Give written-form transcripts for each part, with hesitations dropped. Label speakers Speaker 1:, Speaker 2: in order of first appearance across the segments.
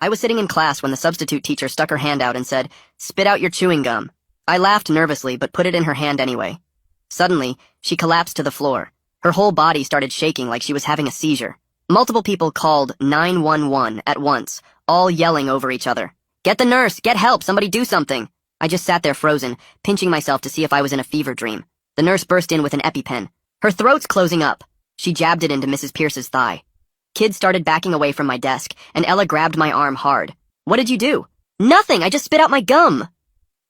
Speaker 1: I was sitting in class when the substitute teacher stuck her hand out and said, "Spit out your chewing gum." I laughed nervously but put it in her hand anyway. Suddenly, she collapsed to the floor. Her whole body started shaking like she was having a seizure. Multiple people called 911 at once, all yelling over each other. "Get the nurse! Get help! Somebody do something!" I just sat there frozen, pinching myself to see if I was in a fever dream. The nurse burst in with an EpiPen. Her throat's closing up. She jabbed it into Mrs. Pierce's thigh. Kids started backing away from my desk, and Ella grabbed my arm hard. "What did you do?" "Nothing! I just spit out my gum!"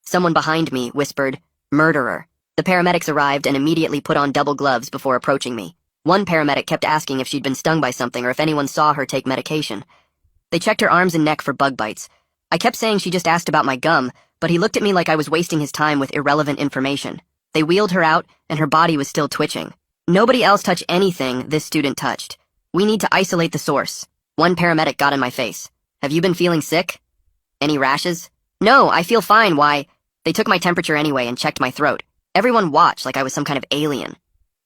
Speaker 1: Someone behind me whispered, "Murderer." The paramedics arrived and immediately put on double gloves before approaching me. One paramedic kept asking if she'd been stung by something or if anyone saw her take medication. They checked her arms and neck for bug bites. I kept saying she just asked about my gum, but he looked at me like I was wasting his time with irrelevant information. They wheeled her out, and her body was still twitching. "Nobody else touch anything this student touched. We need to isolate the source." One paramedic got in my face. "Have you been feeling sick? Any rashes?" "No, I feel fine, why?" They took my temperature anyway and checked my throat. Everyone watched like I was some kind of alien.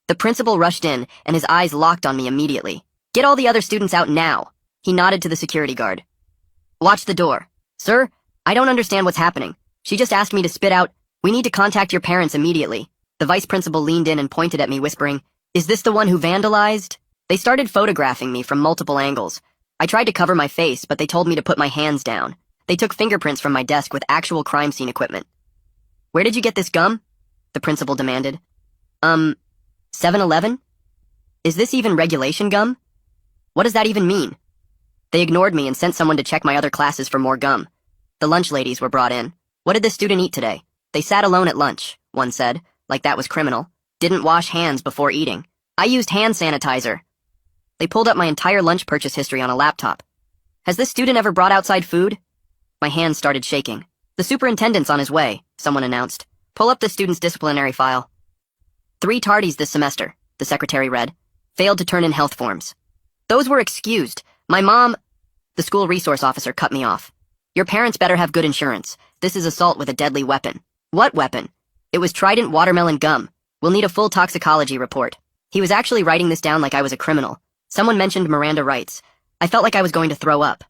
Speaker 1: The principal rushed in, and his eyes locked on me immediately. "Get all the other students out now." He nodded to the security guard. "Watch the door." "Sir, I don't understand what's happening. She just asked me to spit out. We need to contact your parents immediately." The vice principal leaned in and pointed at me, whispering, "Is this the one who vandalized?" They started photographing me from multiple angles. I tried to cover my face, but they told me to put my hands down. They took fingerprints from my desk with actual crime scene equipment. "Where did you get this gum?" the principal demanded. 7-Eleven? Is this even regulation gum? What does that even mean?" They ignored me and sent someone to check my other classes for more gum. The lunch ladies were brought in. "What did this student eat today?" "They sat alone at lunch," one said, like that was criminal. "Didn't wash hands before eating." "I used hand sanitizer." They pulled up my entire lunch purchase history on a laptop. "Has this student ever brought outside food?" My hands started shaking. "The superintendent's on his way," someone announced. "Pull up the student's disciplinary file." 3 tardies this semester, the secretary read. Failed to turn in health forms. "Those were excused. My mom—" The school resource officer cut me off. "Your parents better have good insurance. This is assault with a deadly weapon." "What weapon?" "It was Trident watermelon gum. We'll need a full toxicology report." He was actually writing this down like I was a criminal. Someone mentioned Miranda rights. I felt like I was going to throw up.